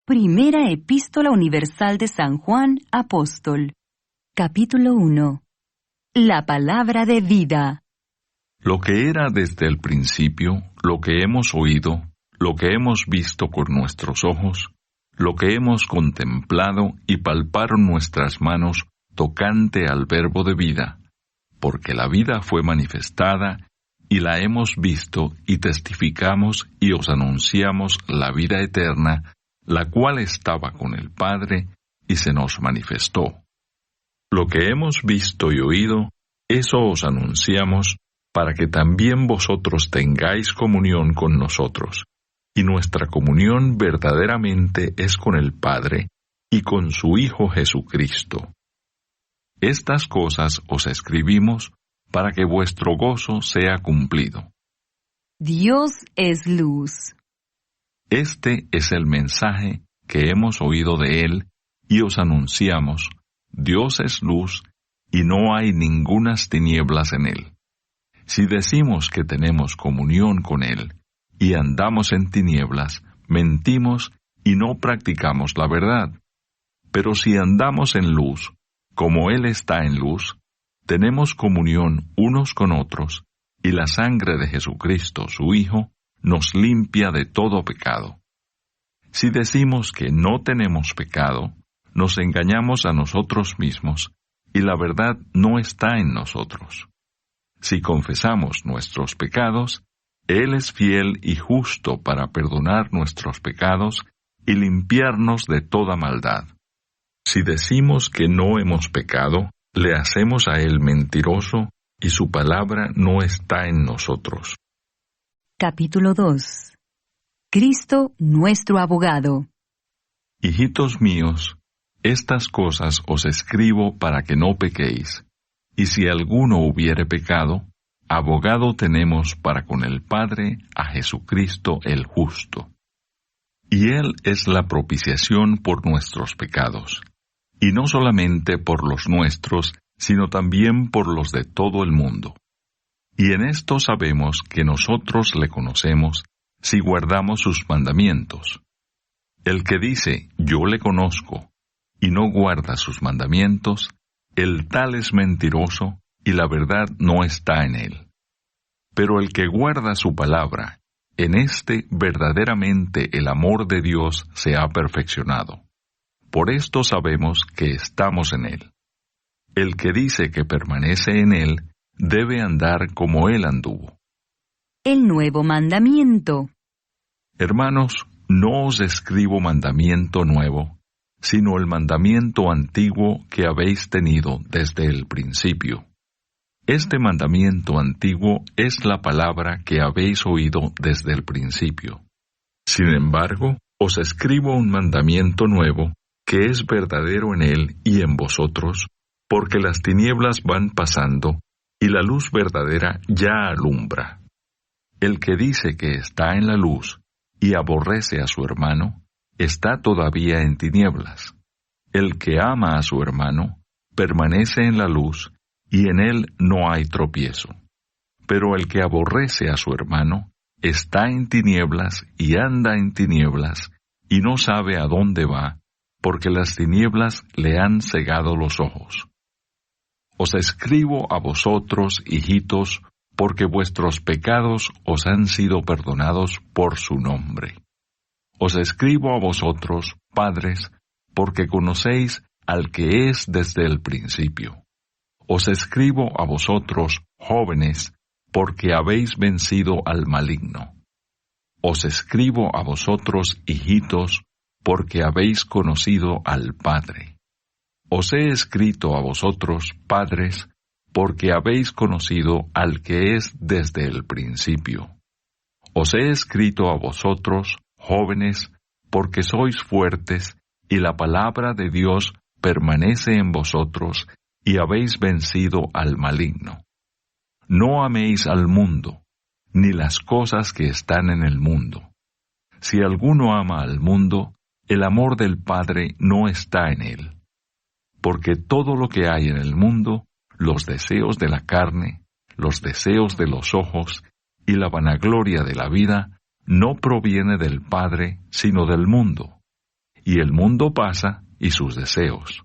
Primera Epístola Universal de San Juan, Apóstol. Capítulo 1. La palabra de vida. Lo que era desde el principio, lo que hemos oído, lo que hemos visto con nuestros ojos, lo que hemos contemplado y palparon nuestras manos tocante al Verbo de vida, porque la vida fue manifestada y la hemos visto y testificamos y os anunciamos la vida eterna, la cual estaba con el Padre y se nos manifestó. Lo que hemos visto y oído, eso os anunciamos, para que también vosotros tengáis comunión con nosotros. Y nuestra comunión verdaderamente es con el Padre y con su Hijo Jesucristo. Estas cosas os escribimos para que vuestro gozo sea cumplido. Dios es luz. Este es el mensaje que hemos oído de Él y os anunciamos: Dios es luz y no hay ningunas tinieblas en Él. Si decimos que tenemos comunión con Él y andamos en tinieblas, mentimos y no practicamos la verdad. Pero si andamos en luz, como Él está en luz, tenemos comunión unos con otros, y la sangre de Jesucristo, su Hijo, nos limpia de todo pecado. Si decimos que no tenemos pecado, nos engañamos a nosotros mismos, y la verdad no está en nosotros. Si confesamos nuestros pecados, Él es fiel y justo para perdonar nuestros pecados y limpiarnos de toda maldad. Si decimos que no hemos pecado, le hacemos a Él mentiroso, y su palabra no está en nosotros. Capítulo 2. Cristo, nuestro abogado. Hijitos míos, estas cosas os escribo para que no pequéis. Y si alguno hubiere pecado, abogado tenemos para con el Padre a Jesucristo el justo. Y Él es la propiciación por nuestros pecados, y no solamente por los nuestros, sino también por los de todo el mundo. Y en esto sabemos que nosotros le conocemos si guardamos sus mandamientos. El que dice, yo le conozco, y no guarda sus mandamientos, el tal es mentiroso, y la verdad no está en él. Pero el que guarda su palabra, en éste verdaderamente el amor de Dios se ha perfeccionado. Por esto sabemos que estamos en él. El que dice que permanece en él, debe andar como él anduvo. El nuevo mandamiento. Hermanos, no os escribo mandamiento nuevo, sino el mandamiento antiguo que habéis tenido desde el principio. Este mandamiento antiguo es la palabra que habéis oído desde el principio. Sin embargo, os escribo un mandamiento nuevo, que es verdadero en él y en vosotros, porque las tinieblas van pasando, y la luz verdadera ya alumbra. El que dice que está en la luz, y aborrece a su hermano, está todavía en tinieblas. El que ama a su hermano, permanece en la luz, y en él no hay tropiezo. Pero el que aborrece a su hermano, está en tinieblas y anda en tinieblas, y no sabe a dónde va, porque las tinieblas le han cegado los ojos. Os escribo a vosotros, hijitos, porque vuestros pecados os han sido perdonados por su nombre. Os escribo a vosotros, padres, porque conocéis al que es desde el principio. Os escribo a vosotros, jóvenes, porque habéis vencido al maligno. Os escribo a vosotros, hijitos, porque habéis conocido al Padre. Os he escrito a vosotros, padres, porque habéis conocido al que es desde el principio. Os he escrito a vosotros, jóvenes, porque sois fuertes, y la palabra de Dios permanece en vosotros, y habéis vencido al maligno. No améis al mundo, ni las cosas que están en el mundo. Si alguno ama al mundo, el amor del Padre no está en él. Porque todo lo que hay en el mundo, los deseos de la carne, los deseos de los ojos y la vanagloria de la vida, no proviene del Padre, sino del mundo. y el mundo pasa y sus deseos,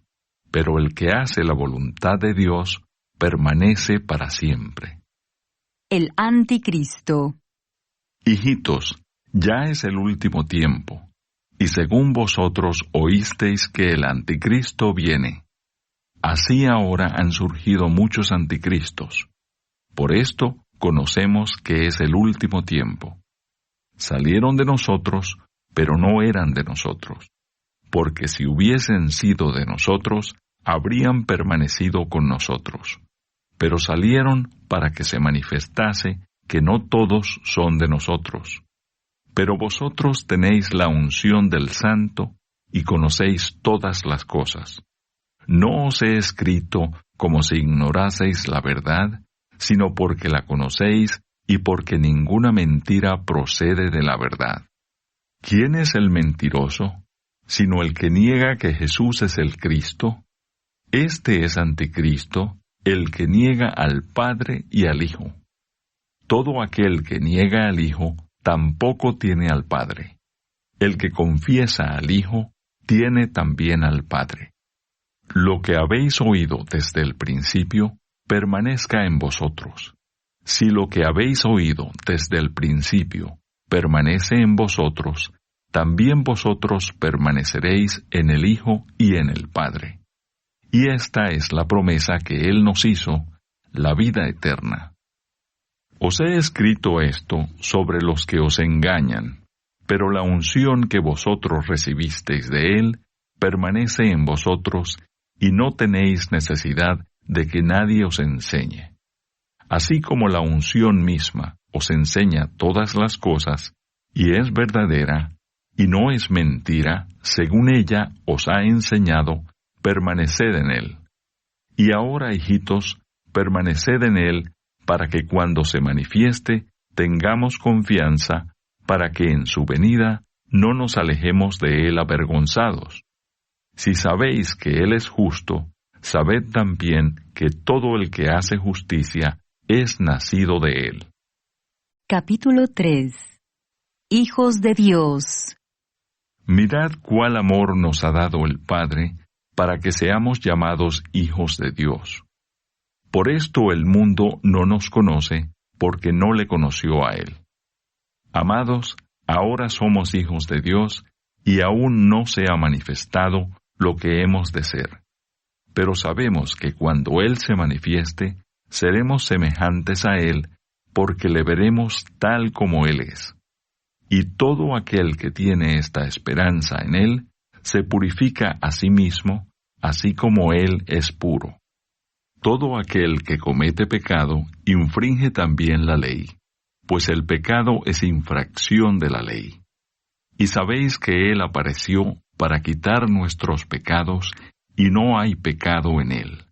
pero el que hace la voluntad de Dios permanece para siempre. El Anticristo. Hijitos, ya es el último tiempo, y según vosotros oísteis que el Anticristo viene. Así ahora han surgido muchos anticristos. Por esto conocemos que es el último tiempo. Salieron de nosotros, pero no eran de nosotros, porque si hubiesen sido de nosotros, habrían permanecido con nosotros. Pero salieron para que se manifestase que no todos son de nosotros. Pero vosotros tenéis la unción del Santo y conocéis todas las cosas. No os he escrito como si ignoraseis la verdad, sino porque la conocéis y porque ninguna mentira procede de la verdad. ¿Quién es el mentiroso, sino el que niega que Jesús es el Cristo? Este es Anticristo, el que niega al Padre y al Hijo. Todo aquel que niega al Hijo tampoco tiene al Padre. El que confiesa al Hijo tiene también al Padre. Lo que habéis oído desde el principio permanezca en vosotros. Si lo que habéis oído desde el principio permanece en vosotros, también vosotros permaneceréis en el Hijo y en el Padre. Y esta es la promesa que Él nos hizo, la vida eterna. Os he escrito esto sobre los que os engañan, pero la unción que vosotros recibisteis de Él permanece en vosotros y no tenéis necesidad de que nadie os enseñe. Así como la unción misma os enseña todas las cosas, y es verdadera, y no es mentira, según ella os ha enseñado, permaneced en Él. Y ahora, hijitos, permaneced en Él, para que cuando se manifieste, tengamos confianza, para que en su venida no nos alejemos de Él avergonzados. Si sabéis que Él es justo, sabed también que todo el que hace justicia es nacido de Él. Capítulo 3. Hijos de Dios. Mirad cuál amor nos ha dado el Padre, para que seamos llamados hijos de Dios. Por esto el mundo no nos conoce, porque no le conoció a Él. Amados, ahora somos hijos de Dios, y aún no se ha manifestado lo que hemos de ser. Pero sabemos que cuando Él se manifieste, seremos semejantes a Él, porque le veremos tal como Él es. Y todo aquel que tiene esta esperanza en Él, se purifica a sí mismo, así como Él es puro. Todo aquel que comete pecado, infringe también la ley, pues el pecado es infracción de la ley. Y sabéis que Él apareció para quitar nuestros pecados, y no hay pecado en Él.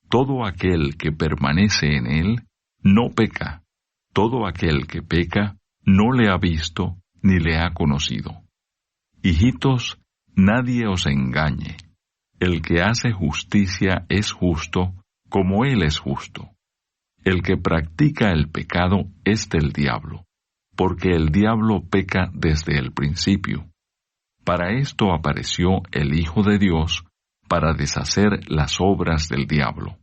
Todo aquel que permanece en Él, no peca. Todo aquel que peca, no le ha visto, ni le ha conocido. Hijitos, nadie os engañe. El que hace justicia es justo, como Él es justo. El que practica el pecado es del diablo, porque el diablo peca desde el principio. Para esto apareció el Hijo de Dios, para deshacer las obras del diablo.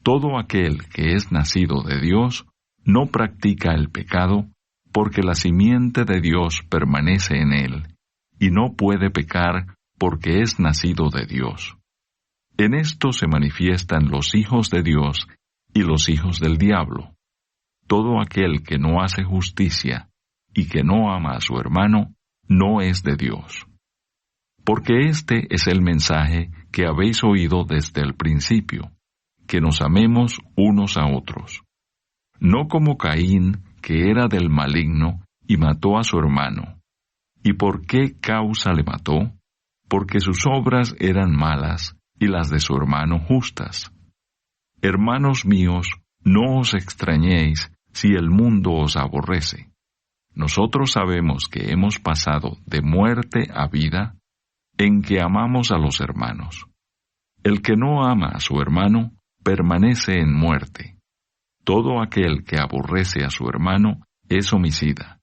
Todo aquel que es nacido de Dios no practica el pecado, porque la simiente de Dios permanece en él, y no puede pecar porque es nacido de Dios. En esto se manifiestan los hijos de Dios y los hijos del diablo. Todo aquel que no hace justicia y que no ama a su hermano, no es de Dios. Porque este es el mensaje que habéis oído desde el principio, que nos amemos unos a otros. No como Caín, que era del maligno, y mató a su hermano. ¿Y por qué causa le mató? Porque sus obras eran malas, y las de su hermano justas. Hermanos míos, no os extrañéis si el mundo os aborrece. Nosotros sabemos que hemos pasado de muerte a vida, en que amamos a los hermanos. El que no ama a su hermano, permanece en muerte. Todo aquel que aborrece a su hermano es homicida.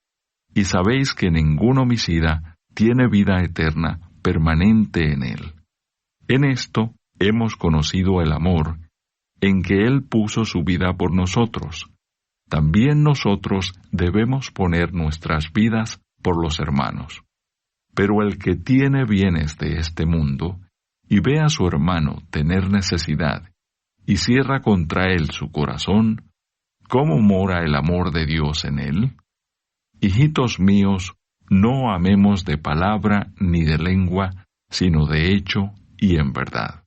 Y sabéis que ningún homicida tiene vida eterna permanente en Él. En esto hemos conocido el amor, en que Él puso su vida por nosotros. También nosotros debemos poner nuestras vidas por los hermanos. Pero el que tiene bienes de este mundo, y ve a su hermano tener necesidad, y cierra contra él su corazón, ¿cómo mora el amor de Dios en él? Hijitos míos, no amemos de palabra ni de lengua, sino de hecho y en verdad.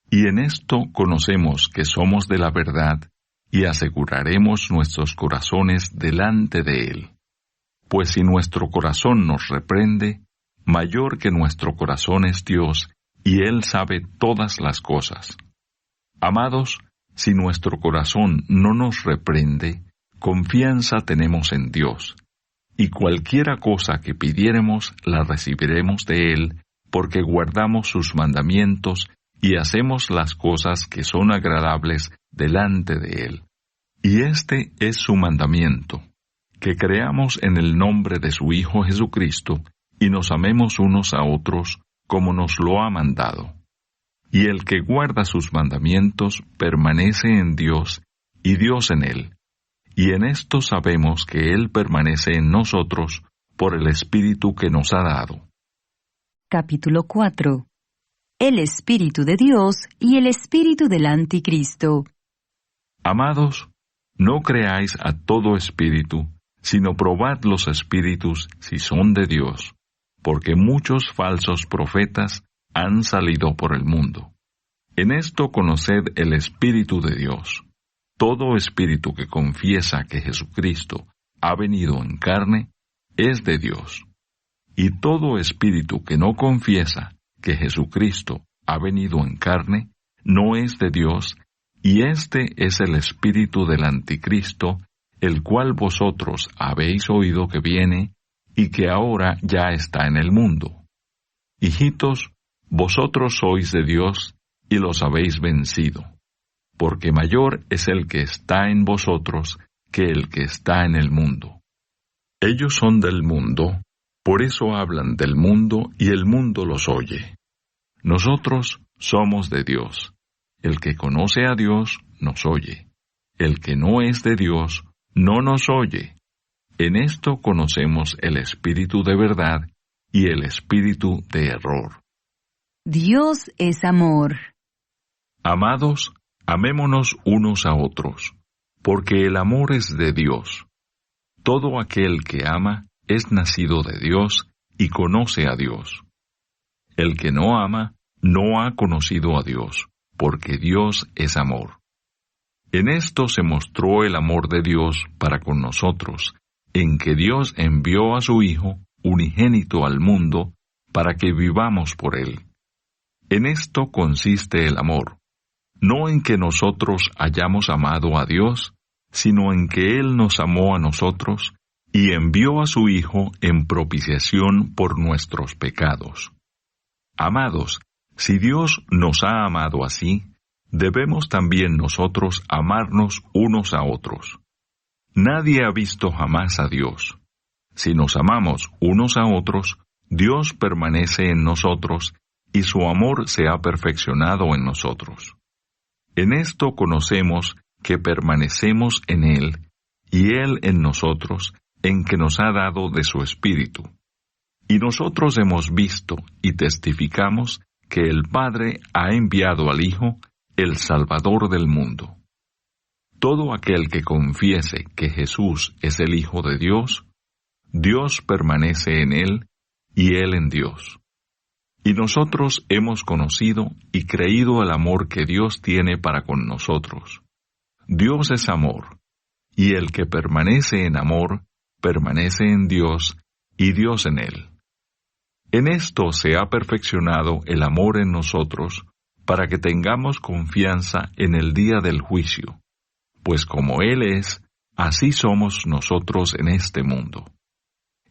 Y en esto conocemos que somos de la verdad, y aseguraremos nuestros corazones delante de Él. Pues si nuestro corazón nos reprende, mayor que nuestro corazón es Dios, y Él sabe todas las cosas. Amados, si nuestro corazón no nos reprende, confianza tenemos en Dios, y cualquiera cosa que pidiéremos la recibiremos de Él, porque guardamos sus mandamientos y hacemos las cosas que son agradables delante de Él. Y este es su mandamiento, que creamos en el nombre de su Hijo Jesucristo, y nos amemos unos a otros como nos lo ha mandado. Y el que guarda sus mandamientos permanece en Dios, y Dios en él. Y en esto sabemos que Él permanece en nosotros por el Espíritu que nos ha dado. Capítulo 4. El Espíritu de Dios y el Espíritu del Anticristo. Amados, no creáis a todo espíritu, sino probad los espíritus si son de Dios, porque muchos falsos profetas han salido por el mundo. En esto conoced el Espíritu de Dios. Todo espíritu que confiesa que Jesucristo ha venido en carne es de Dios. Y todo espíritu que no confiesa que Jesucristo ha venido en carne no es de Dios, y este es el espíritu del Anticristo, el cual vosotros habéis oído que viene, y que ahora ya está en el mundo. Hijitos, vosotros sois de Dios, y los habéis vencido, porque mayor es el que está en vosotros que el que está en el mundo. Ellos son del mundo, por eso hablan del mundo y el mundo los oye. Nosotros somos de Dios. El que conoce a Dios nos oye. El que no es de Dios no nos oye. En esto conocemos el espíritu de verdad y el espíritu de error. Dios es amor. Amados, amémonos unos a otros, porque el amor es de Dios. Todo aquel que ama es nacido de Dios y conoce a Dios. El que no ama no ha conocido a Dios, porque Dios es amor. En esto se mostró el amor de Dios para con nosotros, en que Dios envió a su Hijo unigénito al mundo para que vivamos por él. En esto consiste el amor, no en que nosotros hayamos amado a Dios, sino en que Él nos amó a nosotros y envió a su Hijo en propiciación por nuestros pecados. Amados, si Dios nos ha amado así, debemos también nosotros amarnos unos a otros. Nadie ha visto jamás a Dios. Si nos amamos unos a otros, Dios permanece en nosotros y su amor se ha perfeccionado en nosotros. En esto conocemos que permanecemos en Él, y Él en nosotros, en que nos ha dado de su Espíritu. Y nosotros hemos visto y testificamos que el Padre ha enviado al Hijo, el Salvador del mundo. Todo aquel que confiese que Jesús es el Hijo de Dios, Dios permanece en Él, y Él en Dios. Y nosotros hemos conocido y creído el amor que Dios tiene para con nosotros. Dios es amor, y el que permanece en amor, permanece en Dios, y Dios en él. En esto se ha perfeccionado el amor en nosotros, para que tengamos confianza en el día del juicio, pues como Él es, así somos nosotros en este mundo.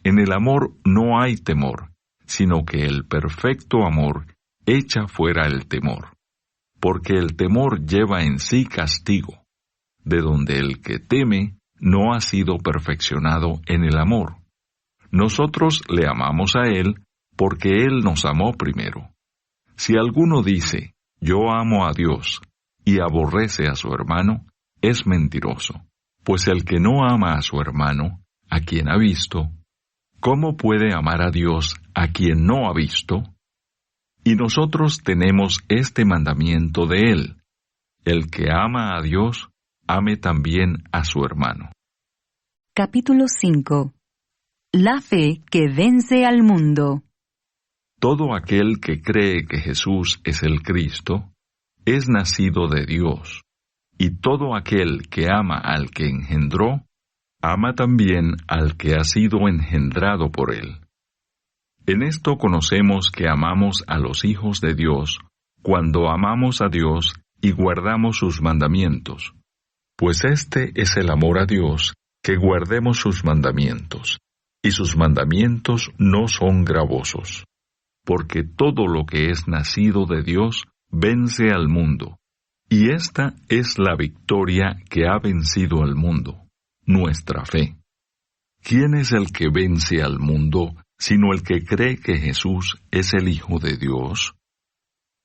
En el amor no hay temor, sino que el perfecto amor echa fuera el temor, porque el temor lleva en sí castigo, de donde el que teme no ha sido perfeccionado en el amor. Nosotros le amamos a Él, porque Él nos amó primero. Si alguno dice, yo amo a Dios, y aborrece a su hermano, es mentiroso. Pues el que no ama a su hermano, a quien ha visto, ¿cómo puede amar a Dios a quien no ha visto? Y nosotros tenemos este mandamiento de Él: el que ama a Dios, ame también a su hermano. Capítulo 5. La fe que vence al mundo. Todo aquel que cree que Jesús es el Cristo, es nacido de Dios, y todo aquel que ama al que engendró, ama también al que ha sido engendrado por Él. En esto conocemos que amamos a los hijos de Dios, cuando amamos a Dios y guardamos sus mandamientos. Pues este es el amor a Dios, que guardemos sus mandamientos, y sus mandamientos no son gravosos. Porque todo lo que es nacido de Dios vence al mundo, y esta es la victoria que ha vencido al mundo, nuestra fe. ¿Quién es el que vence al mundo, sino el que cree que Jesús es el Hijo de Dios?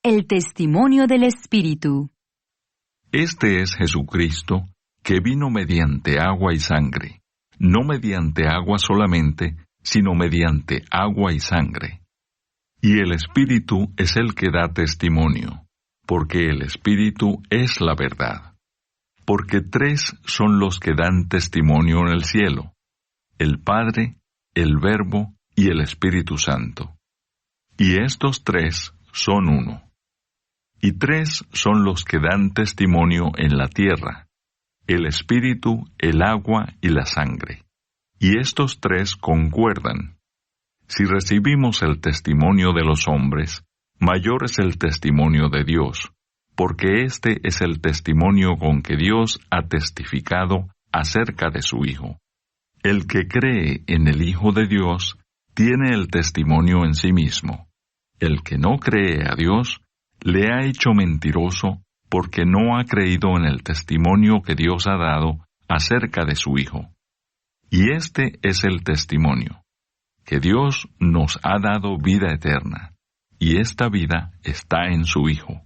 El testimonio del Espíritu. Este es Jesucristo, que vino mediante agua y sangre, no mediante agua solamente, sino mediante agua y sangre. Y el Espíritu es el que da testimonio, porque el Espíritu es la verdad. Porque 3 son los que dan testimonio en el cielo: el Padre, el Verbo y el Espíritu Santo. Y estos 3 son uno. Y 3 son los que dan testimonio en la tierra: el Espíritu, el agua y la sangre. Y estos 3 concuerdan. Si recibimos el testimonio de los hombres, mayor es el testimonio de Dios, porque este es el testimonio con que Dios ha testificado acerca de su Hijo. El que cree en el Hijo de Dios tiene el testimonio en sí mismo. El que no cree a Dios le ha hecho mentiroso, porque no ha creído en el testimonio que Dios ha dado acerca de su Hijo. Y este es el testimonio: que Dios nos ha dado vida eterna, y esta vida está en su Hijo.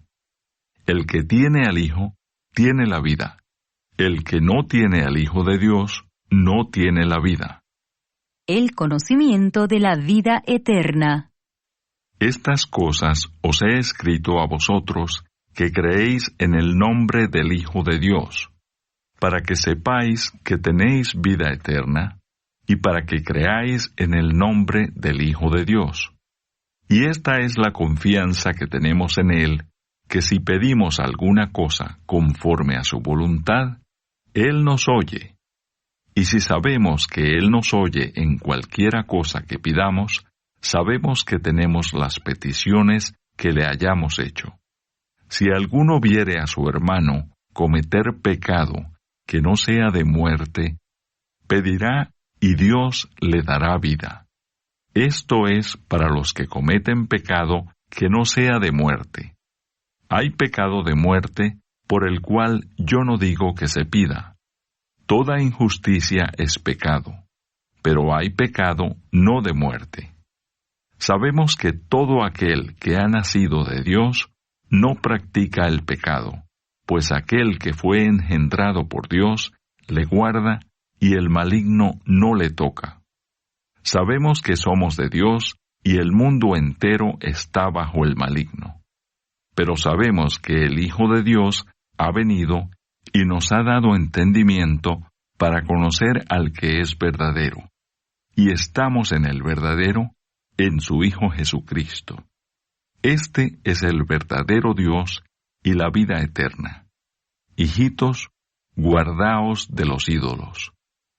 El que tiene al Hijo, tiene la vida. El que no tiene al Hijo de Dios, no tiene la vida. El conocimiento de la vida eterna. Estas cosas os he escrito a vosotros, que creéis en el nombre del Hijo de Dios, para que sepáis que tenéis vida eterna, y para que creáis en el nombre del Hijo de Dios. Y esta es la confianza que tenemos en Él, que si pedimos alguna cosa conforme a su voluntad, Él nos oye. Y si sabemos que Él nos oye en cualquiera cosa que pidamos, sabemos que tenemos las peticiones que le hayamos hecho. Si alguno viere a su hermano cometer pecado que no sea de muerte, pedirá y Dios le dará vida. Esto es para los que cometen pecado que no sea de muerte. Hay pecado de muerte por el cual yo no digo que se pida. Toda injusticia es pecado, pero hay pecado no de muerte. Sabemos que todo aquel que ha nacido de Dios no practica el pecado, pues aquel que fue engendrado por Dios le guarda y el maligno no le toca. Sabemos que somos de Dios y el mundo entero está bajo el maligno. Pero sabemos que el Hijo de Dios ha venido y nos ha dado entendimiento para conocer al que es verdadero. Y estamos en el verdadero, en su Hijo Jesucristo. Este es el verdadero Dios y la vida eterna. Hijitos, guardaos de los ídolos.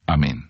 Amén.